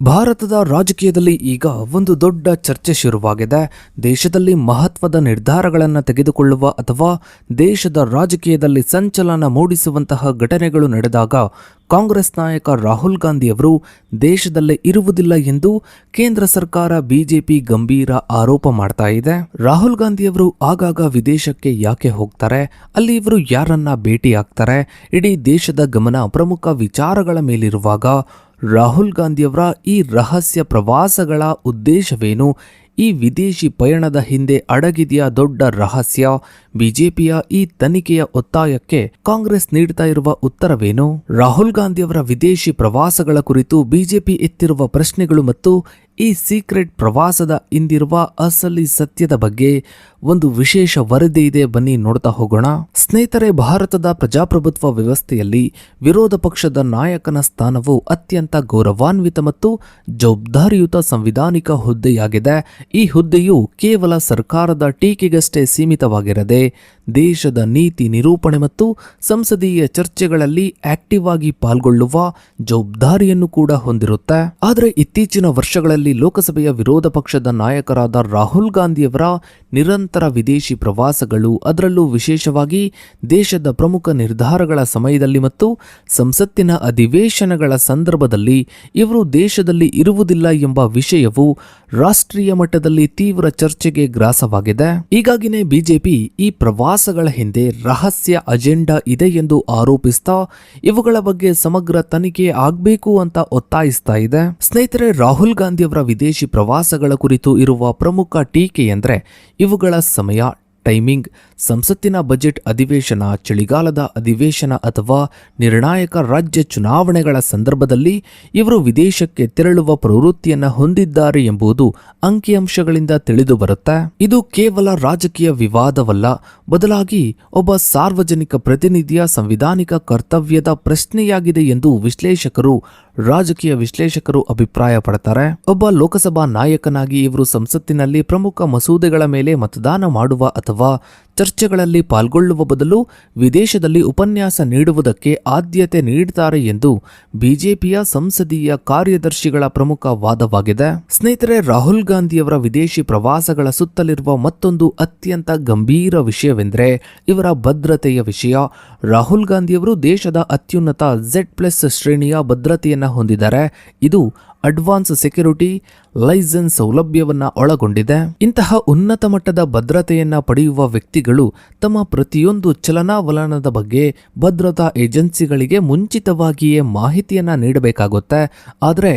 ಭಾರತದ ರಾಜಕೀಯದಲ್ಲಿ ಈಗ ಒಂದು ದೊಡ್ಡ ಚರ್ಚೆ ಶುರುವಾಗಿದೆ. ದೇಶದಲ್ಲಿ ಮಹತ್ವದ ನಿರ್ಧಾರಗಳನ್ನು ತೆಗೆದುಕೊಳ್ಳುವ ಅಥವಾ ದೇಶದ ರಾಜಕೀಯದಲ್ಲಿ ಸಂಚಲನ ಮೂಡಿಸುವಂತಹ ಘಟನೆಗಳು ನಡೆದಾಗ ಕಾಂಗ್ರೆಸ್ ನಾಯಕ ರಾಹುಲ್ ಗಾಂಧಿಯವರು ದೇಶದಲ್ಲೇ ಇರುವುದಿಲ್ಲ ಎಂದು ಕೇಂದ್ರ ಸರ್ಕಾರ ಬಿಜೆಪಿ ಗಂಭೀರ ಆರೋಪ ಮಾಡ್ತಾ ಇದೆ. ರಾಹುಲ್ ಗಾಂಧಿಯವರು ಆಗಾಗ ವಿದೇಶಕ್ಕೆ ಯಾಕೆ ಹೋಗ್ತಾರೆ, ಅಲ್ಲಿ ಇವರು ಯಾರನ್ನ ಭೇಟಿಯಾಗ್ತಾರೆ, ಇಡೀ ದೇಶದ ಗಮನ ಪ್ರಮುಖ ವಿಚಾರಗಳ ಮೇಲಿರುವಾಗ ರಾಹುಲ್ ಗಾಂಧಿಯವರ ಈ ರಹಸ್ಯ ಪ್ರವಾಸಗಳ ಉದ್ದೇಶವೇನು? ಈ ವಿದೇಶಿ ಪಯಣದ ಹಿಂದೆ ಅಡಗಿದೆಯಾ ದೊಡ್ಡ ರಹಸ್ಯ? ಬಿಜೆಪಿಯ ಈ ತನಿಖೆಯ ಒತ್ತಾಯಕ್ಕೆ ಕಾಂಗ್ರೆಸ್ ನೀಡ್ತಾ ಇರುವ ಉತ್ತರವೇನು? ರಾಹುಲ್ ಗಾಂಧಿಯವರ ವಿದೇಶಿ ಪ್ರವಾಸಗಳ ಕುರಿತು ಬಿಜೆಪಿ ಎತ್ತಿರುವ ಪ್ರಶ್ನೆಗಳು ಮತ್ತು ಈ ಸೀಕ್ರೆಟ್ ಪ್ರವಾಸದ ಹಿಂದಿರುವ ಅಸಲಿ ಸತ್ಯದ ಬಗ್ಗೆ ಒಂದು ವಿಶೇಷ ವರದಿ ಇದೆ, ಬನ್ನಿ ನೋಡ್ತಾ ಹೋಗೋಣ. ಸ್ನೇಹಿತರೆ, ಭಾರತದ ಪ್ರಜಾಪ್ರಭುತ್ವ ವ್ಯವಸ್ಥೆಯಲ್ಲಿ ವಿರೋಧ ಪಕ್ಷದ ನಾಯಕನ ಸ್ಥಾನವು ಅತ್ಯಂತ ಗೌರವಾನ್ವಿತ ಮತ್ತು ಜವಾಬ್ದಾರಿಯುತ ಸಂವಿಧಾನಿಕ ಹುದ್ದೆಯಾಗಿದೆ. ಈ ಹುದ್ದೆಯು ಕೇವಲ ಸರ್ಕಾರದ ಟೀಕೆಗಷ್ಟೇ ಸೀಮಿತವಾಗಿರದೆ ದೇಶದ ನೀತಿ ನಿರೂಪಣೆ ಮತ್ತು ಸಂಸದೀಯ ಚರ್ಚೆಗಳಲ್ಲಿ ಆಕ್ಟಿವ್ ಆಗಿ ಪಾಲ್ಗೊಳ್ಳುವ ಜವಾಬ್ದಾರಿಯನ್ನು ಕೂಡ ಹೊಂದಿರುತ್ತೆ. ಆದರೆ ಇತ್ತೀಚಿನ ವರ್ಷಗಳಲ್ಲಿ ಲೋಕಸಭೆಯ ವಿರೋಧ ಪಕ್ಷದ ನಾಯಕರಾದ ರಾಹುಲ್ ಗಾಂಧಿಯವರ ನಿರಂತರ ವಿದೇಶಿ ಪ್ರವಾಸಗಳು, ಅದರಲ್ಲೂ ವಿಶೇಷವಾಗಿ ದೇಶದ ಪ್ರಮುಖ ನಿರ್ಧಾರಗಳ ಸಮಯದಲ್ಲಿ ಮತ್ತು ಸಂಸತ್ತಿನ ಅಧಿವೇಶನಗಳ ಸಂದರ್ಭದಲ್ಲಿ ಇವರು ದೇಶದಲ್ಲಿ ಇರುವುದಿಲ್ಲ ಎಂಬ ವಿಷಯವು ರಾಷ್ಟ್ರೀಯ ಮಟ್ಟದಲ್ಲಿ ತೀವ್ರ ಚರ್ಚೆಗೆ ಗ್ರಾಸವಾಗಿದೆ. ಹೀಗಾಗಿನೇ ಬಿಜೆಪಿ ಈ ಪ್ರವಾಸಗಳ ಹಿಂದೆ ರಹಸ್ಯ ಅಜೆಂಡಾ ಇದೆ ಎಂದು ಆರೋಪಿಸ್ತಾ ಇವುಗಳ ಬಗ್ಗೆ ಸಮಗ್ರ ತನಿಖೆ ಆಗಬೇಕು ಅಂತ ಒತ್ತಾಯಿಸ್ತಾ ಇದೆ. ಸ್ನೇಹಿತರೆ, ರಾಹುಲ್ ಗಾಂಧಿಯವರ ವಿದೇಶಿ ಪ್ರವಾಸಗಳ ಕುರಿತು ಇರುವ ಪ್ರಮುಖ ಟೀಕೆ ಎಂದರೆ ಇವುಗಳ ಸಮಯ, ಟೈಮಿಂಗ್, ಸಂಸತ್ತಿನ ಬಜೆಟ್ ಅಧಿವೇಶನ, ಚಳಿಗಾಲದ ಅಧಿವೇಶನ ಅಥವಾ ನಿರ್ಣಾಯಕ ರಾಜ್ಯ ಚುನಾವಣೆಗಳ ಸಂದರ್ಭದಲ್ಲಿ ಇವರು ವಿದೇಶಕ್ಕೆ ತೆರಳುವ ಪ್ರವೃತ್ತಿಯನ್ನು ಹೊಂದಿದ್ದಾರೆ ಎಂಬುದು ಅಂಕಿಅಂಶಗಳಿಂದ ತಿಳಿದು ಬರುತ್ತೆ. ಇದು ಕೇವಲ ರಾಜಕೀಯ ವಿವಾದವಲ್ಲ, ಬದಲಾಗಿ ಒಬ್ಬ ಸಾರ್ವಜನಿಕ ಪ್ರತಿನಿಧಿಯ ಸಂವಿಧಾನಿಕ ಕರ್ತವ್ಯದ ಪ್ರಶ್ನೆಯಾಗಿದೆ ಎಂದು ರಾಜಕೀಯ ವಿಶ್ಲೇಷಕರು ಅಭಿಪ್ರಾಯ ಪಡ್ತಾರೆ. ಒಬ್ಬ ಲೋಕಸಭಾ ನಾಯಕನಾಗಿ ಇವರು ಸಂಸತ್ತಿನಲ್ಲಿ ಪ್ರಮುಖ ಮಸೂದೆಗಳ ಮೇಲೆ ಮತದಾನ ಮಾಡುವ ಅಥವಾ ಚರ್ಚೆಗಳಲ್ಲಿ ಪಾಲ್ಗೊಳ್ಳುವ ಬದಲು ವಿದೇಶದಲ್ಲಿ ಉಪನ್ಯಾಸ ನೀಡುವುದಕ್ಕೆ ಆದ್ಯತೆ ನೀಡುತ್ತಾರೆ ಎಂದು ಬಿಜೆಪಿಯ ಸಂಸದೀಯ ಕಾರ್ಯದರ್ಶಿಗಳ ಪ್ರಮುಖ ವಾದವಾಗಿದೆ. ಸ್ನೇಹಿತರೆ, ರಾಹುಲ್ ಗಾಂಧಿಯವರ ವಿದೇಶಿ ಪ್ರವಾಸಗಳ ಸುತ್ತಲಿರುವ ಮತ್ತೊಂದು ಅತ್ಯಂತ ಗಂಭೀರ ವಿಷಯವೆಂದರೆ ಇವರ ಭದ್ರತೆಯ ವಿಷಯ. ರಾಹುಲ್ ಗಾಂಧಿಯವರು ದೇಶದ ಅತ್ಯುನ್ನತ Z+ ಶ್ರೇಣಿಯ ಭದ್ರತೆಯನ್ನು ಹೊಂದಿದ್ದಾರೆ. ಇದು ಅಡ್ವಾನ್ಸ್ ಸೆಕ್ಯೂರಿಟಿ ಲೈಸೆನ್ಸ್ ಸೌಲಭ್ಯವನ್ನ ಒಳಗೊಂಡಿದೆ. ಇಂತಹ ಉನ್ನತ ಮಟ್ಟದ ಭದ್ರತೆಯನ್ನ ಪಡೆಯುವ ವ್ಯಕ್ತಿಗಳು ತಮ್ಮ ಪ್ರತಿಯೊಂದು ಚಲನಾವಲನದ ಬಗ್ಗೆ ಭದ್ರತಾ ಏಜೆನ್ಸಿಗಳಿಗೆ ಮುಂಚಿತವಾಗಿಯೇ ಮಾಹಿತಿಯನ್ನ ನೀಡಬೇಕಾಗುತ್ತೆ. ಆದರೆ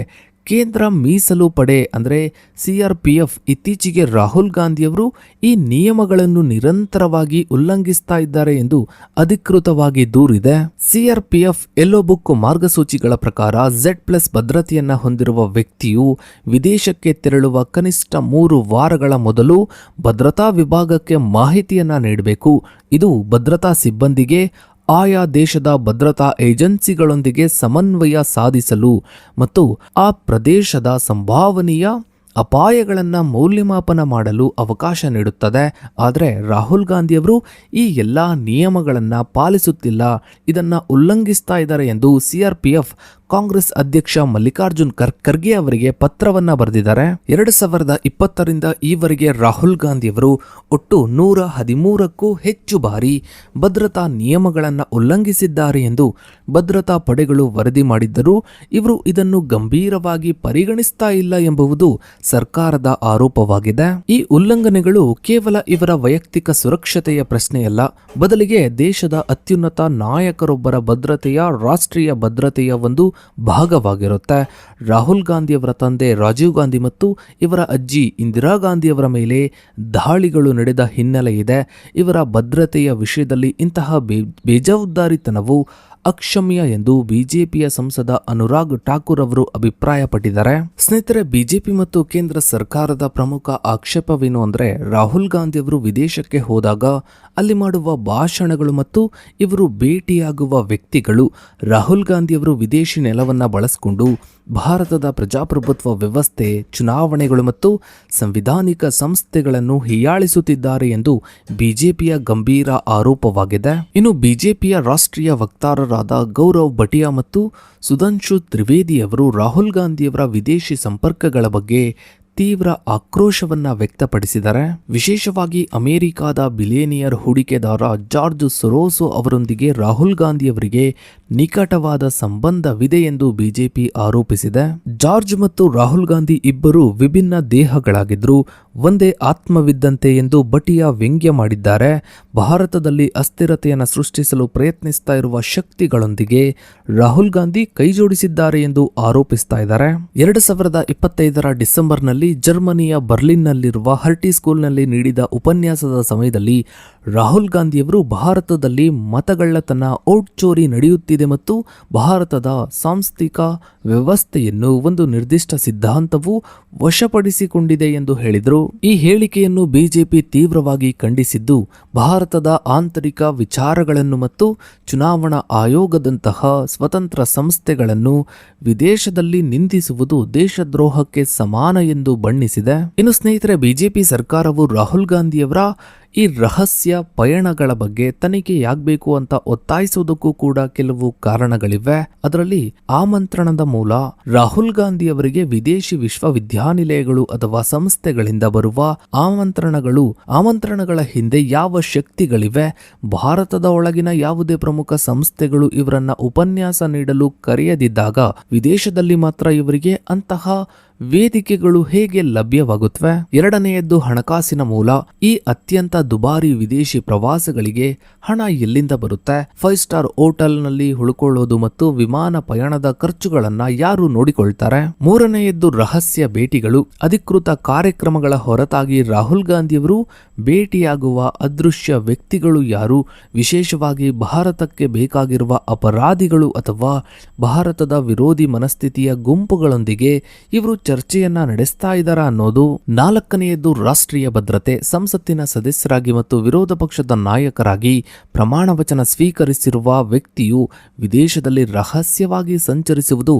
ಕೇಂದ್ರ ಮೀಸಲು ಪಡೆ ಅಂದರೆ CRPF ಇತ್ತೀಚೆಗೆ ರಾಹುಲ್ ಗಾಂಧಿಯವರು ಈ ನಿಯಮಗಳನ್ನು ನಿರಂತರವಾಗಿ ಉಲ್ಲಂಘಿಸ್ತಾ ಇದ್ದಾರೆ ಎಂದು ಅಧಿಕೃತವಾಗಿ ದೂರಿದೆ. CRPF ಯೆಲ್ಲೋ ಬುಕ್ ಮಾರ್ಗಸೂಚಿಗಳ ಪ್ರಕಾರ Z+ ಭದ್ರತೆಯನ್ನ ಹೊಂದಿರುವ ವ್ಯಕ್ತಿಯು ವಿದೇಶಕ್ಕೆ ತೆರಳುವ ಕನಿಷ್ಠ 3 ವಾರಗಳ ಮೊದಲು ಭದ್ರತಾ ವಿಭಾಗಕ್ಕೆ ಮಾಹಿತಿಯನ್ನ ನೀಡಬೇಕು. ಇದು ಭದ್ರತಾ ಸಿಬ್ಬಂದಿಗೆ ಆಯಾ ದೇಶದ ಭದ್ರತಾ ಏಜೆನ್ಸಿಗಳೊಂದಿಗೆ ಸಮನ್ವಯ ಸಾಧಿಸಲು ಮತ್ತು ಆ ಪ್ರದೇಶದ ಸಂಭಾವನೀಯ ಅಪಾಯಗಳನ್ನು ಮೌಲ್ಯಮಾಪನ ಮಾಡಲು ಅವಕಾಶ ನೀಡುತ್ತದೆ. ಆದರೆ ರಾಹುಲ್ ಗಾಂಧಿಯವರು ಈ ಎಲ್ಲ ನಿಯಮಗಳನ್ನು ಪಾಲಿಸುತ್ತಿಲ್ಲ, ಇದನ್ನು ಉಲ್ಲಂಘಿಸ್ತಾ ಇದ್ದಾರೆ ಎಂದು CRPF ಕಾಂಗ್ರೆಸ್ ಅಧ್ಯಕ್ಷ ಮಲ್ಲಿಕಾರ್ಜುನ್ ಖರ್ಗೆ ಅವರಿಗೆ ಪತ್ರವನ್ನ ಬರೆದಿದ್ದಾರೆ. 2020ರಿಂದ ಈವರೆಗೆ ರಾಹುಲ್ ಗಾಂಧಿಯವರು ಒಟ್ಟು 113ಕ್ಕೂ ಹೆಚ್ಚು ಬಾರಿ ಭದ್ರತಾ ನಿಯಮಗಳನ್ನು ಉಲ್ಲಂಘಿಸಿದ್ದಾರೆ ಎಂದು ಭದ್ರತಾ ಪಡೆಗಳು ವರದಿ ಮಾಡಿದ್ದರೂ ಇವರು ಇದನ್ನು ಗಂಭೀರವಾಗಿ ಪರಿಗಣಿಸ್ತಾ ಇಲ್ಲ ಎಂಬುದು ಸರ್ಕಾರದ ಆರೋಪವಾಗಿದೆ. ಈ ಉಲ್ಲಂಘನೆಗಳು ಕೇವಲ ಇವರ ವೈಯಕ್ತಿಕ ಸುರಕ್ಷತೆಯ ಪ್ರಶ್ನೆಯಲ್ಲ, ಬದಲಿಗೆ ದೇಶದ ಅತ್ಯುನ್ನತ ನಾಯಕರೊಬ್ಬರ ಭದ್ರತೆಯ, ರಾಷ್ಟ್ರೀಯ ಭದ್ರತೆಯ ಒಂದು ಭಾಗವಾಗಿರುತ್ತೆ. ರಾಹುಲ್ ಗಾಂಧಿಯವರ ತಂದೆ ರಾಜೀವ್ ಗಾಂಧಿ ಮತ್ತು ಇವರ ಅಜ್ಜಿ ಇಂದಿರಾ ಗಾಂಧಿಯವರ ಮೇಲೆ ದಾಳಿಗಳು ನಡೆದ ಹಿನ್ನೆಲೆ ಇದೆ. ಇವರ ಭದ್ರತೆಯ ವಿಷಯದಲ್ಲಿ ಇಂತಹ ಬೇಜವಾಬ್ದಾರಿತನವು ಅಕ್ಷಮ್ಯ ಎಂದು ಬಿಜೆಪಿಯ ಸಂಸದ ಅನುರಾಗ್ ಠಾಕೂರ್ ಅವರು ಅಭಿಪ್ರಾಯಪಟ್ಟಿದ್ದಾರೆ. ಸ್ನೇಹಿತರೆ, ಬಿಜೆಪಿ ಮತ್ತು ಕೇಂದ್ರ ಸರ್ಕಾರದ ಪ್ರಮುಖ ಆಕ್ಷೇಪವೇನು ಅಂದರೆ ರಾಹುಲ್ ಗಾಂಧಿಯವರು ವಿದೇಶಕ್ಕೆ ಹೋದಾಗ ಅಲ್ಲಿ ಮಾಡುವ ಭಾಷಣಗಳು ಮತ್ತು ಇವರು ಭೇಟಿಯಾಗುವ ವ್ಯಕ್ತಿಗಳು ರಾಹುಲ್ ಗಾಂಧಿಯವರು ವಿದೇಶಿ ನೆಲವನ್ನು ಬಳಸಿಕೊಂಡು ಭಾರತದ ಪ್ರಜಾಪ್ರಭುತ್ವ ವ್ಯವಸ್ಥೆ, ಚುನಾವಣೆಗಳು ಮತ್ತು ಸಂವಿಧಾನಿಕ ಸಂಸ್ಥೆಗಳನ್ನು ಹೀಯಾಳಿಸುತ್ತಿದ್ದಾರೆ ಎಂದು ಬಿಜೆಪಿಯ ಗಂಭೀರ ಆರೋಪವಾಗಿದೆ. ಇನ್ನು ಬಿಜೆಪಿಯ ರಾಷ್ಟ್ರೀಯ ವಕ್ತಾರರಾದ ಮಿತ್ರರಾದ ಗೌರವ್ ಭಟಿಯಾ ಮತ್ತು ಸುಧಾಂಶು ತ್ರಿವೇದಿಯವರು ರಾಹುಲ್ ಗಾಂಧಿಯವರ ವಿದೇಶಿ ಸಂಪರ್ಕಗಳ ಬಗ್ಗೆ ತೀವ್ರ ಆಕ್ರೋಶವನ್ನ ವ್ಯಕ್ತಪಡಿಸಿದ್ದಾರೆ. ವಿಶೇಷವಾಗಿ ಅಮೆರಿಕಾದ ಬಿಲಿಯನಿಯರ್ ಹೂಡಿಕೆದಾರ ಜಾರ್ಜ್ ಸೊರೋಸೋ ಅವರೊಂದಿಗೆ ರಾಹುಲ್ ಗಾಂಧಿಯವರಿಗೆ ನಿಕಟವಾದ ಸಂಬಂಧವಿದೆ ಎಂದು ಬಿಜೆಪಿ ಆರೋಪಿಸಿದೆ. ಜಾರ್ಜ್ ಮತ್ತು ರಾಹುಲ್ ಗಾಂಧಿ ಇಬ್ಬರು ವಿಭಿನ್ನ ದೇಹಗಳಾಗಿದ್ರು, ಒಂದೇ ಆತ್ಮವಿದ್ದಂತೆ ಎಂದು ಭಟಿಯಾ ವ್ಯಂಗ್ಯ ಮಾಡಿದ್ದಾರೆ. ಭಾರತದಲ್ಲಿ ಅಸ್ಥಿರತೆಯನ್ನು ಸೃಷ್ಟಿಸಲು ಪ್ರಯತ್ನಿಸ್ತಾ ಇರುವ ಶಕ್ತಿಗಳೊಂದಿಗೆ ರಾಹುಲ್ ಗಾಂಧಿ ಕೈಜೋಡಿಸಿದ್ದಾರೆ ಎಂದು ಆರೋಪಿಸ್ತಾ ಇದ್ದಾರೆ. 2025 ಡಿಸೆಂಬರ್ನಲ್ಲಿ ಜರ್ಮನಿಯ ಬರ್ಲಿನ್ನಲ್ಲಿರುವ ಹರ್ಟಿ ಸ್ಕೂಲ್ನಲ್ಲಿ ನೀಡಿದ ಉಪನ್ಯಾಸದ ಸಮಯದಲ್ಲಿ ರಾಹುಲ್ ಗಾಂಧಿಯವರು ಭಾರತದಲ್ಲಿ ಮತಗಳ್ಳತನ, ಓಟ್ ಚೋರಿ ನಡೆಯುತ್ತಿದೆ ಮತ್ತು ಭಾರತದ ಸಾಂಸ್ಥಿಕ ವ್ಯವಸ್ಥೆಯನ್ನು ಒಂದು ನಿರ್ದಿಷ್ಟ ಸಿದ್ಧಾಂತವು ವಶಪಡಿಸಿಕೊಂಡಿದೆ ಎಂದು ಹೇಳಿದರು. ಈ ಹೇಳಿಕೆಯನ್ನು ಬಿಜೆಪಿ ತೀವ್ರವಾಗಿ ಖಂಡಿಸಿದ್ದು, ಭಾರತದ ಆಂತರಿಕ ವಿಚಾರಗಳನ್ನು ಮತ್ತು ಚುನಾವಣಾ ಆಯೋಗದಂತಹ ಸ್ವತಂತ್ರ ಸಂಸ್ಥೆಗಳನ್ನು ವಿದೇಶದಲ್ಲಿ ನಿಂದಿಸುವುದು ದೇಶದ್ರೋಹಕ್ಕೆ ಸಮಾನ ಎಂದು ಬಣ್ಣಿಸಿದೆ. ಇನ್ನು ಸ್ನೇಹಿತರೆ, ಬಿಜೆಪಿ ಸರ್ಕಾರವು ರಾಹುಲ್ ಗಾಂಧಿಯವರ ಈ ರಹಸ್ಯ ಪಯಣಗಳ ಬಗ್ಗೆ ತನಿಖೆಯಾಗಬೇಕು ಅಂತ ಒತ್ತಾಯಿಸುವುದಕ್ಕೂ ಕೂಡ ಕೆಲವು ಕಾರಣಗಳಿವೆ. ಅದರಲ್ಲಿ ಆಮಂತ್ರಣದ ಮೂಲ, ರಾಹುಲ್ ಗಾಂಧಿ ಅವರಿಗೆ ವಿದೇಶಿ ವಿಶ್ವವಿದ್ಯಾನಿಲಯಗಳು ಅಥವಾ ಸಂಸ್ಥೆಗಳಿಂದ ಬರುವ ಆಮಂತ್ರಣಗಳ ಹಿಂದೆ ಯಾವ ಶಕ್ತಿಗಳಿವೆ, ಭಾರತದ ಒಳಗಿನ ಯಾವುದೇ ಪ್ರಮುಖ ಸಂಸ್ಥೆಗಳು ಇವರನ್ನ ಉಪನ್ಯಾಸ ನೀಡಲು ಕರೆಯದಿದ್ದಾಗ ವಿದೇಶದಲ್ಲಿ ಮಾತ್ರ ಇವರಿಗೆ ಅಂತಹ ವೇದಿಕೆಗಳು ಹೇಗೆ ಲಭ್ಯವಾಗುತ್ತವೆ? ಎರಡನೆಯದ್ದು ಹಣಕಾಸಿನ ಮೂಲ. ಈ ಅತ್ಯಂತ ದುಬಾರಿ ವಿದೇಶಿ ಪ್ರವಾಸಗಳಿಗೆ ಹಣ ಎಲ್ಲಿಂದ ಬರುತ್ತೆ? 5 ಸ್ಟಾರ್ ಹೋಟೆಲ್ನಲ್ಲಿ ಉಳ್ಕೊಳ್ಳೋದು ಮತ್ತು ವಿಮಾನ ಪಯಣದ ಖರ್ಚುಗಳನ್ನ ಯಾರು ನೋಡಿಕೊಳ್ತಾರೆ? ಮೂರನೆಯದ್ದು ರಹಸ್ಯ ಭೇಟಿಗಳು. ಅಧಿಕೃತ ಕಾರ್ಯಕ್ರಮಗಳ ಹೊರತಾಗಿ ರಾಹುಲ್ ಗಾಂಧಿಯವರು ಭೇಟಿಯಾಗುವ ಅದೃಶ್ಯ ವ್ಯಕ್ತಿಗಳು ಯಾರು? ವಿಶೇಷವಾಗಿ ಭಾರತಕ್ಕೆ ಬೇಕಾಗಿರುವ ಅಪರಾಧಿಗಳು ಅಥವಾ ಭಾರತದ ವಿರೋಧಿ ಮನಸ್ಥಿತಿಯ ಗುಂಪುಗಳೊಂದಿಗೆ ಇವರು ಚರ್ಚೆಯನ್ನ ನಡೆಸ್ತಾ ಇದ್ದಾರಾ ಅನ್ನೋದು. ನಾಲ್ಕನೆಯದ್ದು ರಾಷ್ಟ್ರೀಯ ಭದ್ರತೆ. ಸಂಸತ್ತಿನ ಸದಸ್ಯರಾಗಿ ಮತ್ತು ವಿರೋಧ ಪಕ್ಷದ ನಾಯಕರಾಗಿ ಪ್ರಮಾಣ ವಚನ ಸ್ವೀಕರಿಸಿರುವ ವ್ಯಕ್ತಿಯು ವಿದೇಶದಲ್ಲಿ ರಹಸ್ಯವಾಗಿ ಸಂಚರಿಸುವುದು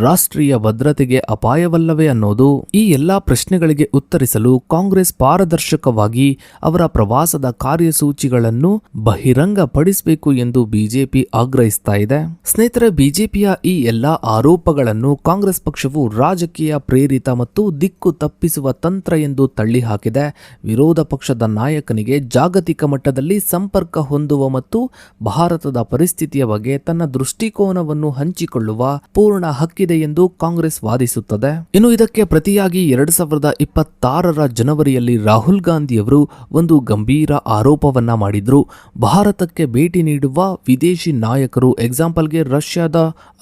ರಾಷ್ಟ್ರೀಯ ಭದ್ರತೆಗೆ ಅಪಾಯವಲ್ಲವೇ ಅನ್ನೋದು. ಈ ಎಲ್ಲಾ ಪ್ರಶ್ನೆಗಳಿಗೆ ಉತ್ತರಿಸಲು ಕಾಂಗ್ರೆಸ್ ಪಾರದರ್ಶಕವಾಗಿ ಅವರ ಪ್ರವಾಸದ ಕಾರ್ಯಸೂಚಿಗಳನ್ನು ಬಹಿರಂಗಪಡಿಸಬೇಕು ಎಂದು ಬಿಜೆಪಿ ಆಗ್ರಹಿಸ್ತಾ ಇದೆ. ಸ್ನೇಹಿತರೆ, ಬಿಜೆಪಿಯ ಈ ಎಲ್ಲಾ ಆರೋಪಗಳನ್ನು ಕಾಂಗ್ರೆಸ್ ಪಕ್ಷವು ರಾಜಕೀಯ ಪ್ರೇರಿತ ಮತ್ತು ದಿಕ್ಕು ತಪ್ಪಿಸುವ ತಂತ್ರ ಎಂದು ತಳ್ಳಿಹಾಕಿದೆ. ವಿರೋಧ ಪಕ್ಷದ ನಾಯಕನಿಗೆ ಜಾಗತಿಕ ಮಟ್ಟದಲ್ಲಿ ಸಂಪರ್ಕ ಹೊಂದುವ ಮತ್ತು ಭಾರತದ ಪರಿಸ್ಥಿತಿಯ ಬಗ್ಗೆ ತನ್ನ ದೃಷ್ಟಿಕೋನವನ್ನು ಹಂಚಿಕೊಳ್ಳುವ ಪೂರ್ಣ ಹಕ್ಕಿದೆ ಎಂದು ಕಾಂಗ್ರೆಸ್ ವಾದಿಸುತ್ತದೆ. ಇನ್ನು ಇದಕ್ಕೆ ಪ್ರತಿಯಾಗಿ 2026 ಜನವರಿಯಲ್ಲಿ ರಾಹುಲ್ ಗಾಂಧಿಯವರು ಒಂದು ಗಂಭೀರ ಆರೋಪವನ್ನ ಮಾಡಿದ್ರು. ಭಾರತಕ್ಕೆ ಭೇಟಿ ನೀಡುವ ವಿದೇಶಿ ನಾಯಕರು, ಎಕ್ಸಾಂಪಲ್ಗೆ ರಷ್ಯಾದ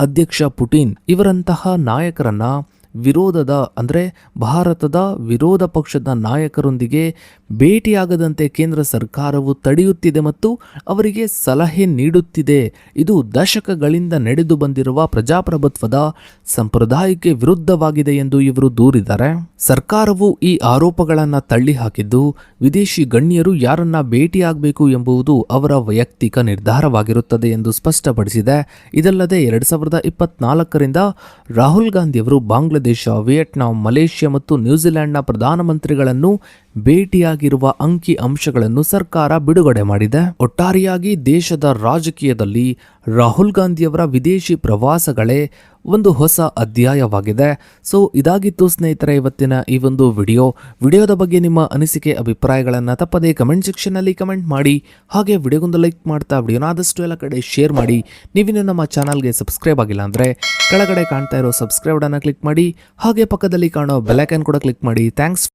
ಅಧ್ಯಕ್ಷ ಪುಟಿನ್ ಇವರಂತಹ ನಾಯಕರನ್ನ ಭಾರತದ ವಿರೋಧ ಪಕ್ಷದ ನಾಯಕರೊಂದಿಗೆ ಭೇಟಿಯಾಗದಂತೆ ಕೇಂದ್ರ ಸರ್ಕಾರವು ತಡೆಯುತ್ತಿದೆ ಮತ್ತು ಅವರಿಗೆ ಸಲಹೆ ನೀಡುತ್ತಿದೆ. ಇದು ದಶಕಗಳಿಂದ ನಡೆದು ಬಂದಿರುವ ಪ್ರಜಾಪ್ರಭುತ್ವದ ಸಂಪ್ರದಾಯಕ್ಕೆ ವಿರುದ್ಧವಾಗಿದೆ ಎಂದು ಇವರು ದೂರಿದ್ದಾರೆ. ಸರ್ಕಾರವು ಈ ಆರೋಪಗಳನ್ನು ತಳ್ಳಿಹಾಕಿದ್ದು, ವಿದೇಶಿ ಗಣ್ಯರು ಯಾರನ್ನ ಭೇಟಿಯಾಗಬೇಕು ಎಂಬುದು ಅವರ ವೈಯಕ್ತಿಕ ನಿರ್ಧಾರವಾಗಿರುತ್ತದೆ ಎಂದು ಸ್ಪಷ್ಟಪಡಿಸಿದೆ. ಇದಲ್ಲದೆ 2024ರಿಂದ ರಾಹುಲ್ ಗಾಂಧಿಯವರು ಬಾಂಗ್ಲಾದೇಶ, ವಿಯೆಟ್ನಾಂ, ಮಲೇಷ್ಯಾ ಮತ್ತು ನ್ಯೂಜಿಲೆಂಡ್ನ ಪ್ರಧಾನಮಂತ್ರಿಗಳನ್ನು ಭೇಟಿಯಾಗಿರುವ ಅಂಕಿ ಅಂಶಗಳನ್ನು ಸರ್ಕಾರ ಬಿಡುಗಡೆ ಮಾಡಿದೆ. ಒಟ್ಟಾರೆಯಾಗಿ ದೇಶದ ರಾಜಕೀಯದಲ್ಲಿ ರಾಹುಲ್ ಗಾಂಧಿಯವರ ವಿದೇಶಿ ಪ್ರವಾಸಗಳೇ ಒಂದು ಹೊಸ ಅಧ್ಯಾಯವಾಗಿದೆ. ಸೊ ಇದಾಗಿತ್ತು ಸ್ನೇಹಿತರೆ ಇವತ್ತಿನ ಈ ಒಂದು ವಿಡಿಯೋದ ಬಗ್ಗೆ ನಿಮ್ಮ ಅನಿಸಿಕೆ ಅಭಿಪ್ರಾಯಗಳನ್ನು ತಪ್ಪದೇ ಕಮೆಂಟ್ ಸೆಕ್ಷನ್ ನಲ್ಲಿ ಕಮೆಂಟ್ ಮಾಡಿ. ಹಾಗೆ ವಿಡಿಯೋಗೊಂದು ಲೈಕ್ ಮಾಡ್ತಾ ವಿಡಿಯೋನ ಆದಷ್ಟು ಎಲ್ಲ ಕಡೆ ಶೇರ್ ಮಾಡಿ. ನೀವಿನ್ನು ನಮ್ಮ ಚಾನಲ್ಗೆ ಸಬ್ಸ್ಕ್ರೈಬ್ ಆಗಿಲ್ಲ ಅಂದ್ರೆ ಕೆಳಗಡೆ ಕಾಣ್ತಾ ಇರೋ ಸಬ್ಸ್ಕ್ರೈಬ್ ಅನ್ನು ಕ್ಲಿಕ್ ಮಾಡಿ. ಹಾಗೆ ಪಕ್ಕದಲ್ಲಿ ಕಾಣೋ ಬೆಲ್ ಐಕಾನ್ ಕೂಡ ಕ್ಲಿಕ್ ಮಾಡಿ. ಥ್ಯಾಂಕ್ಸ್.